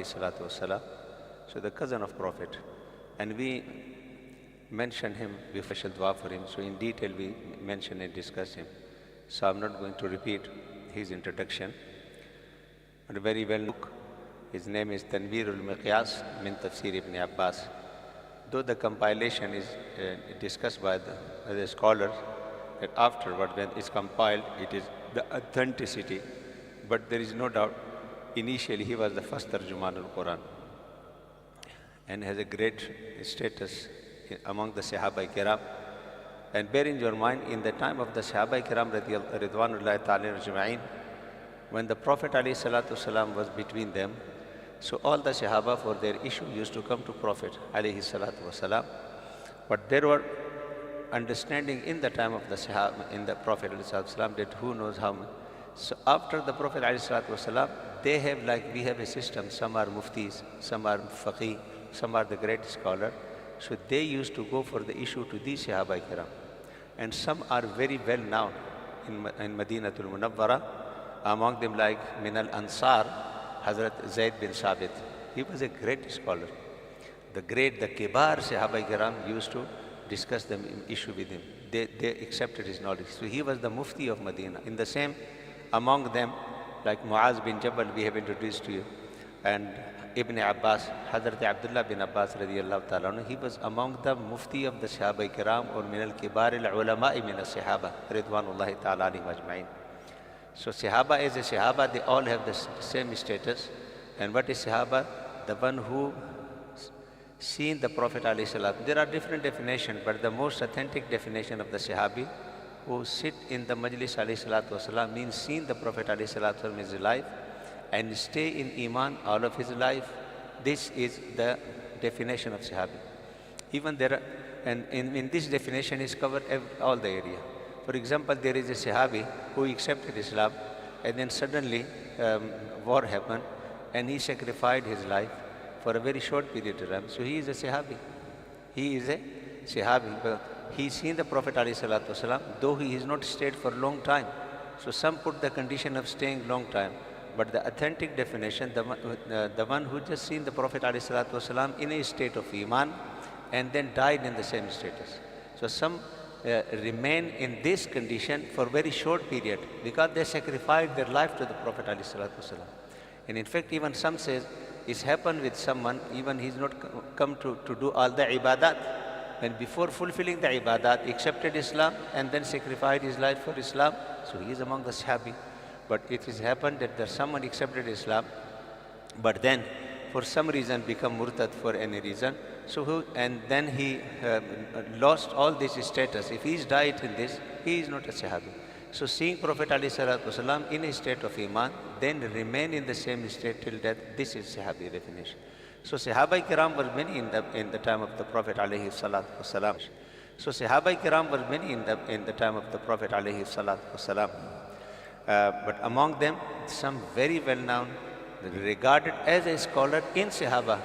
alayhi salatu wasalam. So the cousin of Prophet. And we mentioned him, we special dua for him. So in detail we mentioned and discussed him. So I'm not going to repeat his introduction. But very well known. His name is Tanveer al-Miqyas min Tafsir ibn Abbas. Though the compilation is discussed by the scholars, that afterward when it's compiled, it is the authenticity. But there is no doubt, initially he was the first Tarjuman al-Quran and has a great status among the Sahaba Kiram. And bear in your mind, in the time of the Sahaba Kiram Ridwanullahi Ta'ala Ajma'in, when the Prophet ﷺ was between them, so all the Sahaba for their issue used to come to Prophet ﷺ. But there were understanding in the time of the Sahaba, in the Prophet ﷺ, that who knows how many. So after the Prophet ﷺ, they have, like we have a system, some are muftis, some are faqih, some are the great scholar. So they used to go for the issue to these Sahaba Kiram. And some are very well known in Madinatul Munawwara. Among them, like Min al-Ansar, Hazrat Zayd bin Sabit. He was a great scholar. The Kibar Sahaba Kiram used to discuss the issue with him. They accepted his knowledge. So he was the Mufti of Medina. In the same, among them, like Muaz bin Jabal, we have introduced to you, and Ibn Abbas, Hazrat Abdullah bin Abbas radiyallahu ta'ala, he was among the Mufti of the Sahaba Kiram, or Min al-Kibar al-Ulama min al-Sahaba, Ridwanullahi ta'ala alayhim ajma'in. So Sahaba as a Sahaba, they all have the same status. And what is Sahaba? The one who seen the Prophet ﷺ. There are different definitions, but the most authentic definition of the Sahabi who sit in the Majlis ﷺ means seen the Prophet ﷺ in his life and stay in Iman all of his life. This is the definition of Sahabi. Even there are, and in this definition is covered all the area. For example, there is a Sahabi who accepted Islam and then suddenly war happened and he sacrificed his life for a very short period of time. So he is a Sahabi. He is a Sahabi. But he's seen the Prophet ﷺ, though he has not stayed for a long time. So some put the condition of staying long time. But the authentic definition, the one who just seen the Prophet ﷺ in a state of Iman and then died in the same status. So some remain in this condition for a very short period because they sacrificed their life to the Prophet ﷺ. And in fact, even some says, it's happened with someone, even he's not come to do all the ibadat. And before fulfilling the ibadat, accepted Islam and then sacrificed his life for Islam. So he is among the Sahabi. But it has happened that there's someone accepted Islam, but then for some reason become murtad for any reason. So and then he lost all this status. If he's died in this, he is not a Sahabi. So seeing Prophet ﷺ in a state of Iman, then remain in the same state till death, this is Sahabi definition. So Sahaba Kiram were many in the time of the Prophet ﷺ. So Sahaba Kiram were many in the time of the Prophet ﷺ. But among them, some very well known, regarded as a scholar in Sahaba,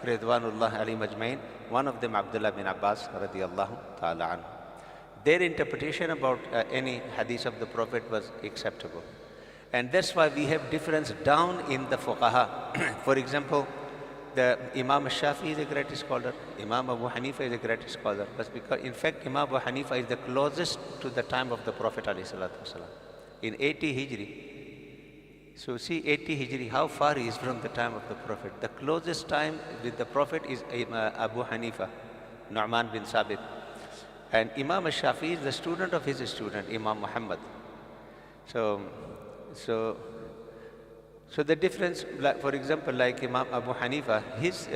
Ridwanullah alayhim ajma'in, one of them Abdullah bin Abbas radiyallahu ta'ala anhu. Their interpretation about any hadith of the Prophet was acceptable. And that's why we have difference down in the fuqaha. For example, the Imam Shafi is a great scholar, Imam Abu Hanifa is a great scholar. But because, in fact, Imam Abu Hanifa is the closest to the time of the Prophet ﷺ. In 80 Hijri. So see 80 Hijri, how far he is from the time of the Prophet. The closest time with the Prophet is Abu Hanifa, Nu'man bin Sabit. And Imam Shafi is the student of his student, Imam Muhammad. So the difference, like, for example, like Imam Abu Hanifa, his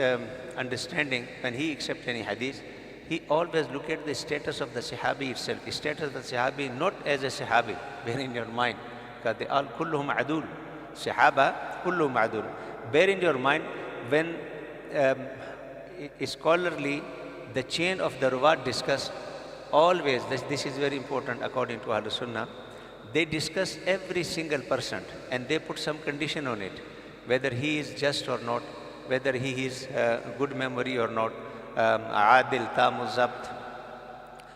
understanding, when he accepts any hadith, he always look at the status of the Sahabi itself. The status of the Sahabi not as a Sahabi, bear in your mind, because they all kulluhum adul. Sahaba, kulluhum adul. Bear in your mind, when scholarly, the chain of the Ruwat discuss, always, this is very important according to Ahlul Sunnah, they discuss every single person and they put some condition on it, whether he is just or not, whether he is good memory or not, adil, tamu, zabt,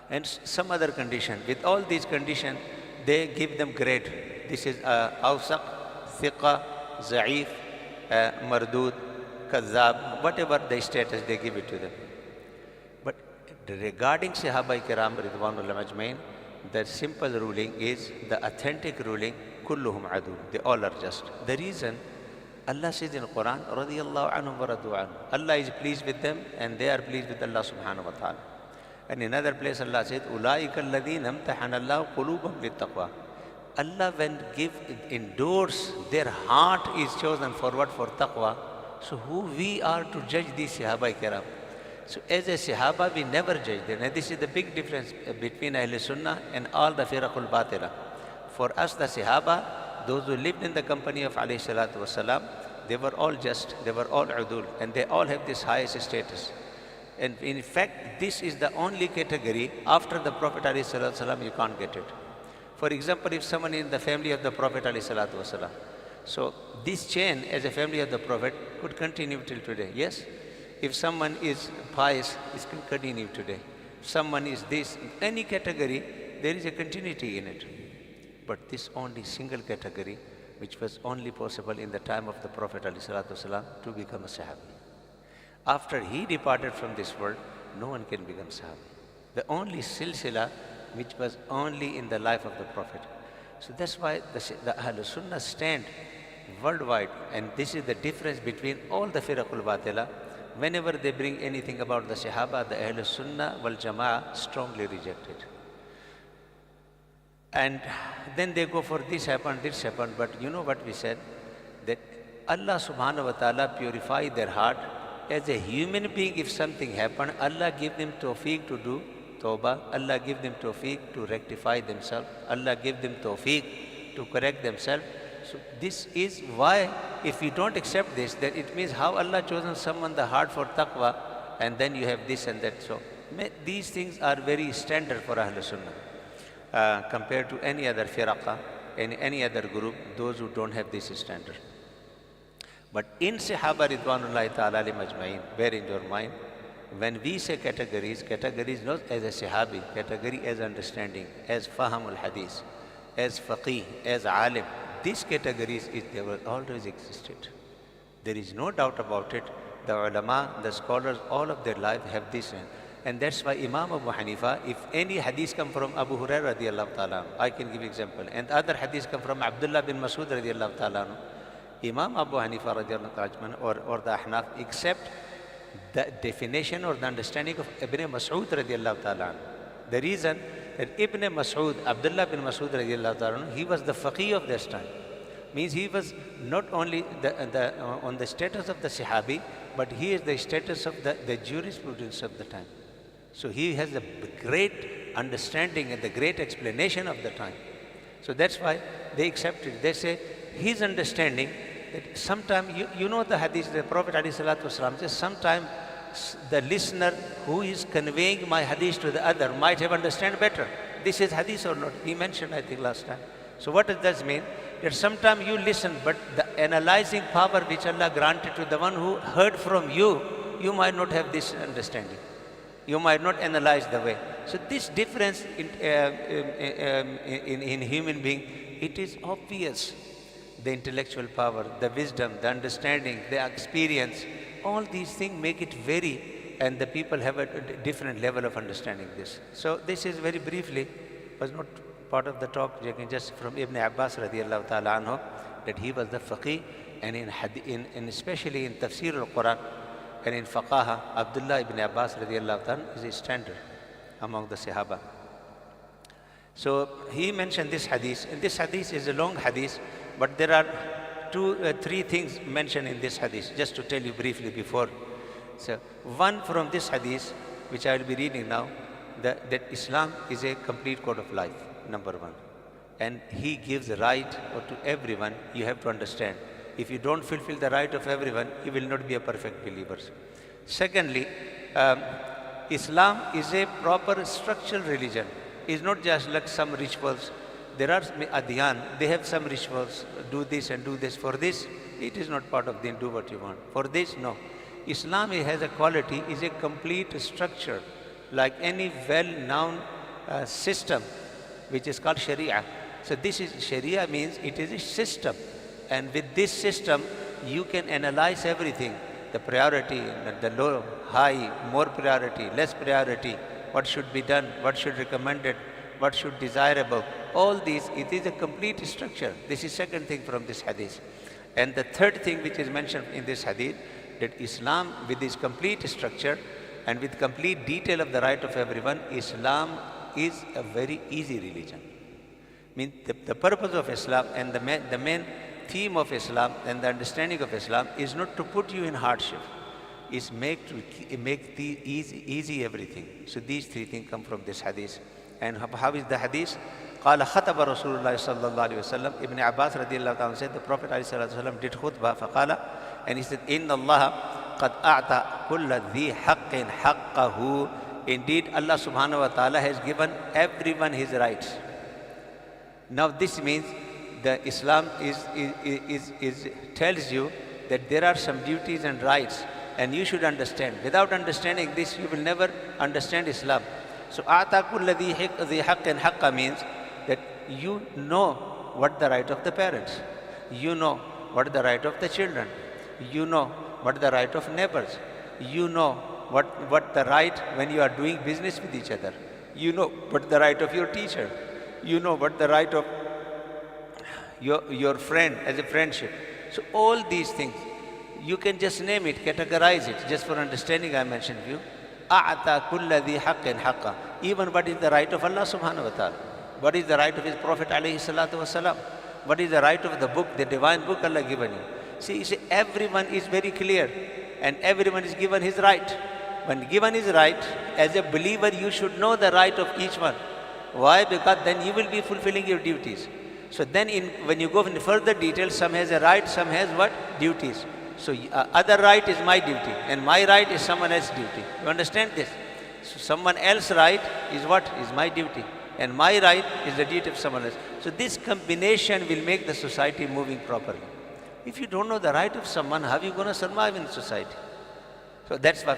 and some other condition. With all these conditions, they give them grade. This is awsaq, thiqa, za'if, mardud, Kazzab, whatever the status they give it to them. But regarding Sahaba Kiram Ridwanullah Ajmain, the simple ruling is, the authentic ruling, kulluhum adu, they all are just. The reason, Allah says in Quran, radiyallahu anhum wa radu anhu. Allah is pleased with them and they are pleased with Allah subhanahu wa ta'ala. And in another place Allah said, Ulaika alladhina amtahana Allahu qulubahum littaqwa. Allah when endorse, their heart is chosen for what? For taqwa. So who we are to judge these Sahaba Kiram? So as a Sahaba, we never judge them. And this is the big difference between Ahl Sunnah and all the Firaqul Batila. For us, the Sahaba, those who lived in the company of alayhi salatu wasalam, they were all just, they were all udul, and they all have this highest status. And in fact, this is the only category after the Prophet alayhi salatu wasalam, you can't get it. For example, if someone in the family of the Prophet alayhi salatu wasalam, so this chain as a family of the Prophet could continue till today, yes? If someone is pious, it can continue today. If someone is this, any category, there is a continuity in it. But this only single category, which was only possible in the time of the Prophet ﷺ to become a Sahabi. After he departed from this world, no one can become Sahabi. The only silsila which was only in the life of the Prophet. So that's why the Ahlul Sunnah stand worldwide, and this is the difference between all the Firaqul Batila. Whenever they bring anything about the Sahaba, the Ahlul Sunnah wal Jama'ah strongly reject it. And then they go for this happened, but you know what we said? That Allah subhanahu wa ta'ala purify their heart. As a human being, if something happened, Allah give them tawfiq to do tawbah, Allah give them tawfiq to rectify themselves, Allah give them tawfiq to correct themselves. So this is why, if you don't accept this, then it means how Allah chosen someone the heart for taqwa, and then you have this and that. So these things are very standard for Ahlul Sunnah. Compared to any other firaqah, any other group, those who don't have this standard. But in Sahaba Ridwanullahi Ta'ala alayhim ajma'in, bear in your mind, when we say categories not as a Sahabi, category as understanding, as Fahamul Hadith, as Faqih, as Alim, these categories, they will always existed. There is no doubt about it. The ulama, the scholars, all of their life have this. And that's why Imam Abu Hanifa, if any hadith come from Abu Hurairah radiallahu ta'ala, I can give example, and other hadith come from Abdullah bin Masud radiallahu ta'ala, Imam Abu Hanifa radiallahu ta'ala, or the Ahnaf, accept the definition or the understanding of Ibn Masud radiallahu ta'ala. The reason that Ibn Masud, Abdullah bin Masud radiallahu ta'ala, he was the faqih of this time. Means he was not only on the status of the Sahabi, but he is the status of the jurisprudence of the time. So he has a great understanding and the great explanation of the time. So that's why they accept it. They say his understanding that sometimes, you know the hadith, the Prophet ﷺ says, sometimes the listener who is conveying my hadith to the other might have understand better. This is hadith or not? He mentioned, I think, last time. So what does that mean? That sometimes you listen, but the analyzing power which Allah granted to the one who heard from you, you might not have this understanding. You might not analyze the way. So this difference in human being, it is obvious. The intellectual power, the wisdom, the understanding, the experience, all these things make it vary, and the people have a different level of understanding this. So this is very briefly, was not part of the talk, just from Ibn Abbas radiallahu ta'ala anhu, that he was the faqih, and in especially in tafsir al-Quran, and in Faqaha, Abdullah ibn Abbas radiallahu ta'ala is a standard among the Sahaba. So he mentioned this hadith, and this hadith is a long hadith, but there are three things mentioned in this hadith, just to tell you briefly before. So one from this hadith, which I will be reading now, that Islam is a complete code of life, number one. And he gives the right to everyone, you have to understand. If you don't fulfill the right of everyone, you will not be a perfect believer. Secondly, Islam is a proper structural religion. It's not just like some rituals. There are adyan, they have some rituals, do this and do this. For this, it is not part of the do what you want. For this, no. Islam has a quality, is a complete structure, like any well-known system, which is called Sharia. So this is, Sharia means it is a system. And with this system, you can analyze everything. the priority, the low, high, more priority, less priority, what should be done, what should be recommended, what should be desirable. All these, it is a complete structure. This is second thing from this hadith. And the third thing which is mentioned in this hadith, that Islam with this complete structure and with complete detail of the right of everyone, Islam is a very easy religion. I mean, the purpose of Islam and the main theme of Islam and the understanding of Islam is not to put you in hardship, is make the easy everything. So these three things come from this hadith. And how is the hadith? قال خطب رسول الله صلى الله عليه وسلم. Ibn Abbas رضي الله عنه said, the Prophet عليه الصلاة والسلام did khutbah فقال, and he said, إن الله قد أعطى كل ذي حق حقه. Indeed, Allah subhanahu wa ta'ala has given everyone his rights. Now this means the Islam tells you that there are some duties and rights, and you should understand. Without understanding this, you will never understand Islam. So أعطى كل ذي حق حقه means that you know what the right of the parents, you know what the right of the children, you know what the right of neighbors, you know what the right when you are doing business with each other, you know what the right of your teacher, you know what the right of your friend as a friendship. So all these things, you can just name it, categorize it, just for understanding I mentioned you. أعطى كل ذي حق حقه. Even what is the right of Allah subhanahu wa ta'ala, what is the right of His Prophet alayhi salatu wasalam, what is the right of the book, the divine book Allah given you. See, everyone is very clear and everyone is given his right. When given his right, as a believer you should know the right of each one. Why? Because then you will be fulfilling your duties. So then when you go in further detail, some has a right, some has what? Duties. So other right is my duty and my right is someone else's duty. You understand this? So someone else's right is what? Is my duty. And my right is the duty of someone else. So this combination will make the society moving properly. If you don't know the right of someone, how are you going to survive in society? So that's why,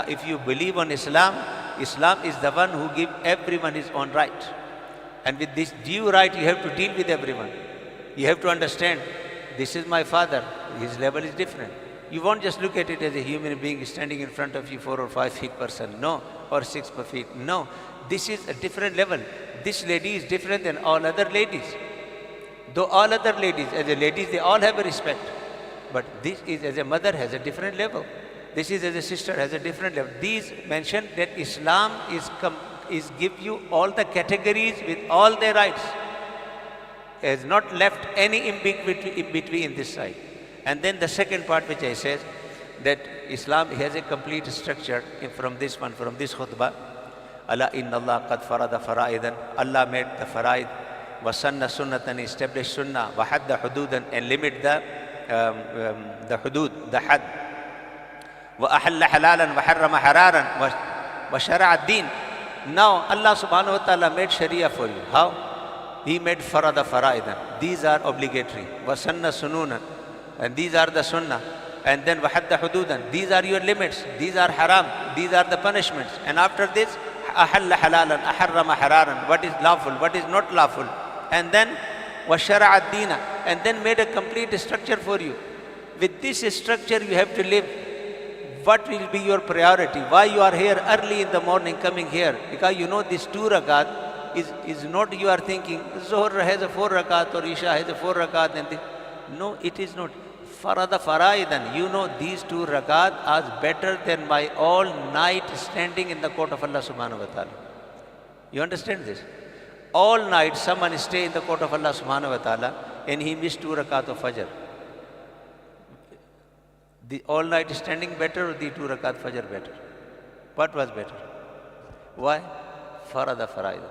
if you believe on Islam, Islam is the one who gives everyone his own right. And with this due right, you have to deal with everyone. You have to understand, this is my father, his level is different. You won't just look at it as a human being standing in front of you, 4 or 5 feet person, no, or 6 feet, no. This is a different level. This lady is different than all other ladies. Though all other ladies, as a ladies, they all have a respect. But this is as a mother has a different level. This is as a sister has a different level. These mention that Islam is give you all the categories with all their rights. Has not left any in between this side. And then the second part which I said, that Islam has a complete structure from this one, from this khutbah. Allah inna Allah qad farada faraidan. Allah made the faraid. Wa sanna sunnatan, established sunnah. Wa hadda hududan, and limit the hudud, the had. Wa ahalla halalan wa harrama hararan. Wa shara'a din. Now Allah subhanahu wa ta'ala made sharia for you. How? He made farada faraidan. These are obligatory. Wa sanna sununan. And these are the sunnah. And then wahadda hududan. These are your limits. These are haram. These are the punishments. And after this, ahalla halalan, aharrama hararan. What is lawful, what is not lawful. And then washara'a dina. And then made a complete structure for you. With this structure you have to live. What will be your priority? Why you are here early in the morning coming here? Because you know this 2 rakat is not, you are thinking Zohar has a 4 rakat or Isha has a 4 rakat. And no, it is not. Farada faraidan. You know these 2 rakat are better than my all night standing in the court of Allah subhanahu wa ta'ala. You understand this? All night someone stay in the court of Allah subhanahu wa ta'ala and he missed 2 rakat of Fajr. The all night standing better or the 2 rakat Fajr better? What was better? Why? Farada faraidan.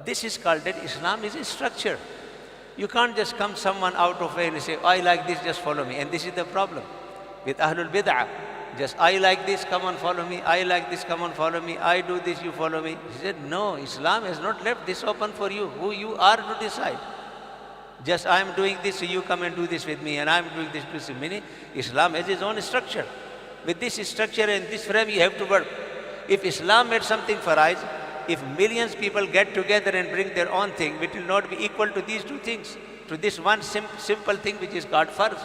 This is called that Islam is a structure. You can't just come someone out of way and say, I like this, just follow me. And this is the problem with Ahlul Bid'ah. Just, I like this, come on, follow me. I like this, come on, follow me. I do this, you follow me. He said, no, Islam has not left this open for you. Who you are to decide. Just, I am doing this, so you come and do this with me. And I am doing this with me. Islam has its own structure. With this structure and this frame, you have to work. If Islam made something for us, if millions of people get together and bring their own thing, it will not be equal to these 2 things, to this one simple thing which is called farz.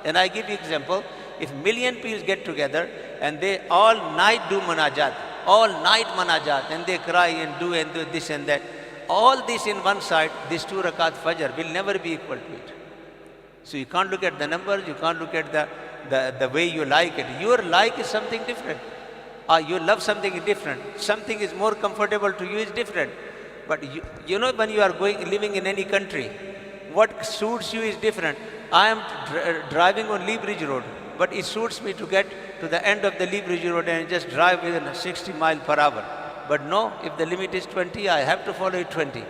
And I give you example, if million people get together and they all night do munajat, all night munajat, and they cry and do this and that, all this in one side, this 2 rakat fajr will never be equal to it. So you can't look at the numbers, you can't look at the way you like it. Your like is something different. You love something different. Something is more comfortable to you is different. But you know, when you are living in any country, what suits you is different. I am driving on Lee Bridge Road, but it suits me to get to the end of the Lee Bridge Road and just drive within 60 miles per hour. But no, if the limit is 20, I have to follow it 20.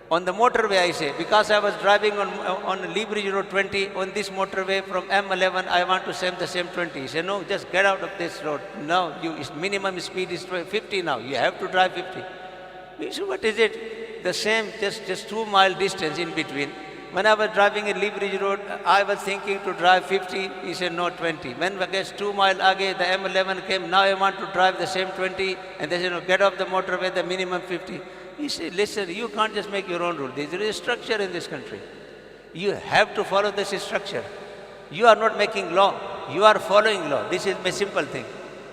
On the motorway, I say, because I was driving on Lee Bridge Road 20, on this motorway from M11, I want to send the same 20. He said, no, just get out of this road. No, minimum speed is 50 now. You have to drive 50. We said, what is it? The same, just 2 mile distance in between. When I was driving in Lee Bridge Road, I was thinking to drive 50. He said, no, 20. When I guess 2 miles away, the M11 came. Now I want to drive the same 20. And they said, no, get off the motorway, the minimum 50. He said, listen, you can't just make your own rule. There is a structure in this country. You have to follow this structure. You are not making law. You are following law. This is a simple thing.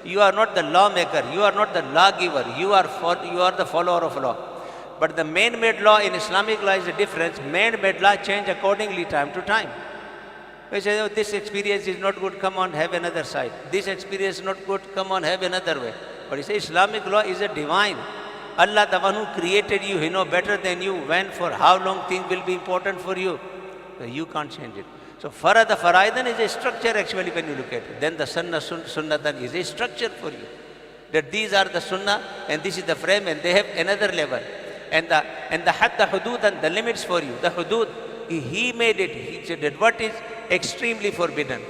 You are not the lawmaker. You are not the lawgiver. You are the follower of law. But the man-made law in Islamic law is a difference. Man-made law change accordingly time to time. We say, oh, this experience is not good, come on, have another side. This experience is not good, come on, have another way. But he says Islamic law is a divine. Allah, the one who created you, He knows better than you when, for how long things will be important for you. So you can't change it. So the faraidan is a structure actually when you look at it. Then the sunnatan is a structure for you. That these are the sunnah and this is the frame and they have another level. And the hadda hudud and the limits for you. The hudud, He made it. He said that what is extremely forbidden.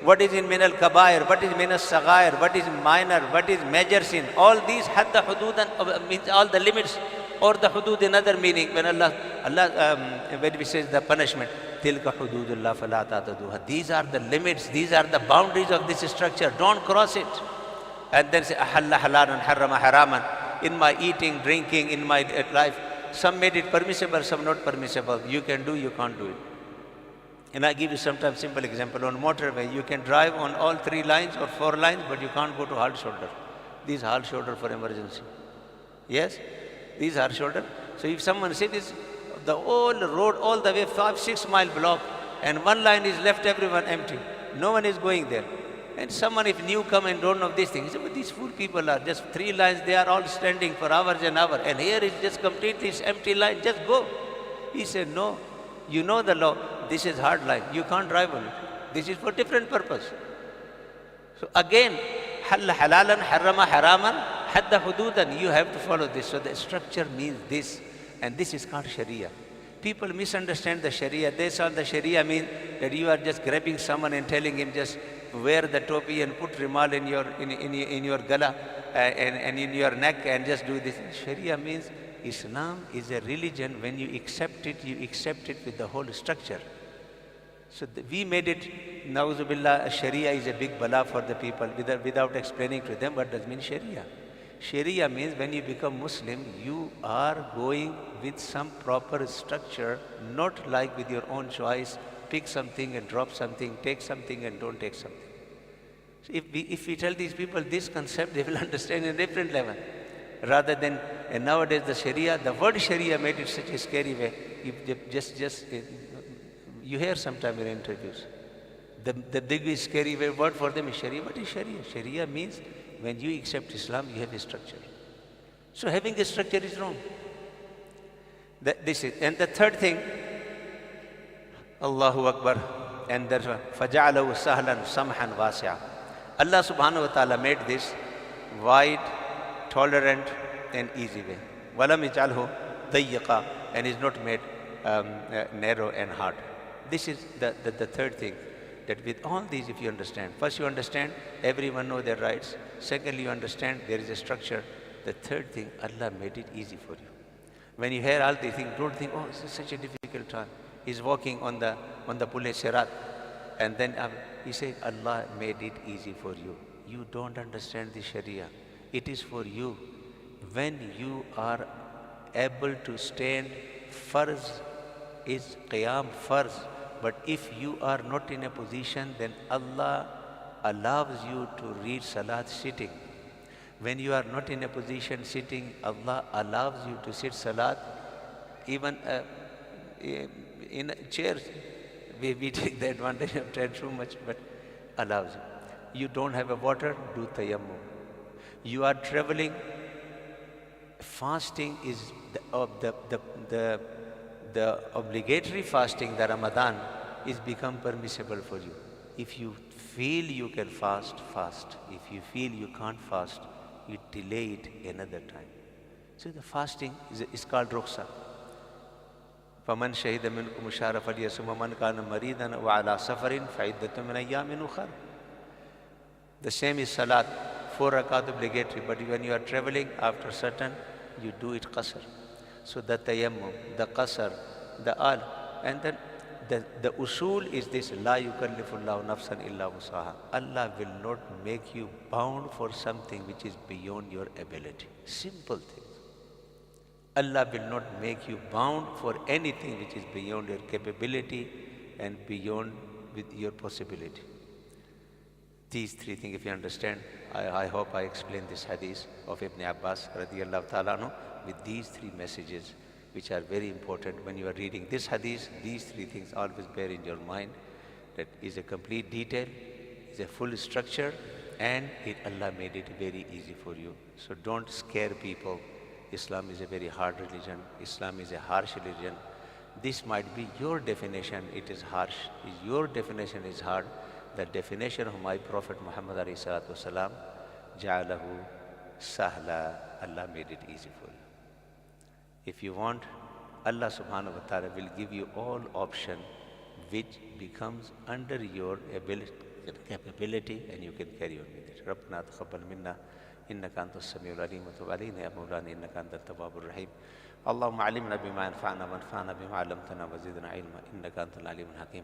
What is in min al-kabair, what is min al-sagair, what is minor, what is major sin. All these hadda hudud means all the limits, or the hudud in other meaning. When when we say the punishment, tilka hududullah fala ta'taduha. These are the limits, these are the boundaries of this structure. Don't cross it. And then say ahalla halalan harrama haraman. In my eating, drinking, in my life, some made it permissible, some not permissible. You can do, you can't do it. And I give you sometimes simple example. On motorway, you can drive on all 3 lines or 4 lines, but you can't go to halt shoulder. These halt shoulder for emergency. Yes? These are shoulder. So if someone says this, the whole road all the way 5-6 mile block, and 1 line is left everyone empty. No one is going there. And someone if new come and don't know this thing, he said, but these fool people are just 3 lines, they are all standing for hours and hours. And here is just completely empty line, just go. He said, no, you know the law. This is hard line. You can't drive on it. This is for different purpose. So again, halla halalan, harrama haraman, hadda hududan. You have to follow this. So the structure means this. And this is called Sharia. People misunderstand the Sharia. They saw the Sharia mean that you are just grabbing someone and telling him just wear the topi and put rimal in your gala and in your neck and just do this. Sharia means Islam is a religion. When you accept it with the whole structure. So we made it, na'uzubillah, Sharia is a big bala for the people without explaining to them what does mean Sharia. Sharia means when you become Muslim, you are going with some proper structure, not like with your own choice, pick something and drop something, take something and don't take something. So if we tell these people this concept, they will understand in a different level. Rather than, and nowadays the Sharia, the word Sharia made it such a scary way. You hear sometime in interviews. The biggest scary word for them is Sharia. What is Sharia? Sharia means when you accept Islam, you have a structure. So having a structure is wrong. And the third thing, Allahu Akbar, and there's فَجَعَلَهُ سَهْلًا سَمْحًا وَاسِعًا. Allah subhanahu wa ta'ala made this wide, tolerant and easy way. وَلَمْ يَجْعَلْهُ ضَيِّقًا, and is not made narrow and hard. This is the third thing. That with all these, if you understand, first you understand everyone know their rights. Secondly, you understand there is a structure. The third thing, Allah made it easy for you. When you hear all these things, don't think, oh, this is such a difficult time. He's walking on the Pule Sirat. And then he said, Allah made it easy for you. You don't understand the Sharia. It is for you. When you are able to stand, farz is qiyam farz. But if you are not in a position, then Allah allows you to read salat sitting. When you are not in a position sitting, Allah allows you to sit salat even in chairs. We take the advantage of that too much, but allows you. You don't have a water, do tayammum. You are traveling, fasting is the obligatory fasting, the Ramadan, is become permissible for you. If you feel you can fast, fast. If you feel you can't fast, you delay it another time. So the fasting is called rukhsa. فَمَنْ شَهِدَ مِنْكُمُ الشَّهْرَ فَلْيَصُمْهُ وَمَنْ كَانَ مَرِيضًا وَعَلَى سَفَرٍ فَعِدَّةٌ مِنْ أَيَّامٍ أُخَرَ. The same is salat, 4 rakat obligatory, but when you are traveling after certain, you do it qasr. So the tayammum, the qasr, the al, and then the usul is this: la yukallifullahu nafsan illa wusaha. Allah will not make you bound for something which is beyond your ability. Simple things. Allah will not make you bound for anything which is beyond your capability and beyond with your possibility. These 3 things, if you understand, I hope I explained this hadith of Ibn Abbas radiyallahu ta'ala anhu with these 3 messages, which are very important. When you are reading this hadith, these 3 things always bear in your mind. That is a complete detail, is a full structure, and Allah made it very easy for you. So don't scare people. Islam is a very hard religion. Islam is a harsh religion. This might be your definition, it is harsh. Your definition is hard. The definition of my Prophet Muhammad alayhi salatu wasalam, ja'alahu sahla, Allah made it easy for you. If you want, Allah subhanahu wa ta'ala will give you all option which becomes under your capability, and you can carry on with it. رَبَّنَا تَقَبَّلْ مِنَّا إِنَّكَ أَنْتَ السَّمِيعُ الْعَلِيمُ وَتُبْ عَلَيْنَا يَا مَوْلَانَا إِنَّكَ أَنْتَ التَّوَّابُ الرَّحِيمُ اللهم علمنا بما ينفعنا وانفعنا بما علمتنا وزدنا علما إنك أنت العليم الحكيم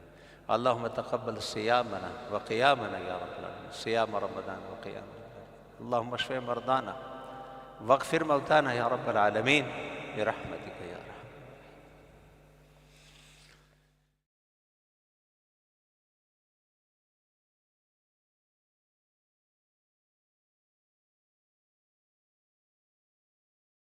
اللهم تقبل صيامنا وقيامنا يا رب العالمين صيام رمضان وقيامنا اللهم اشف مرضانا واغفر موتانا يا رب العالمين برحمتك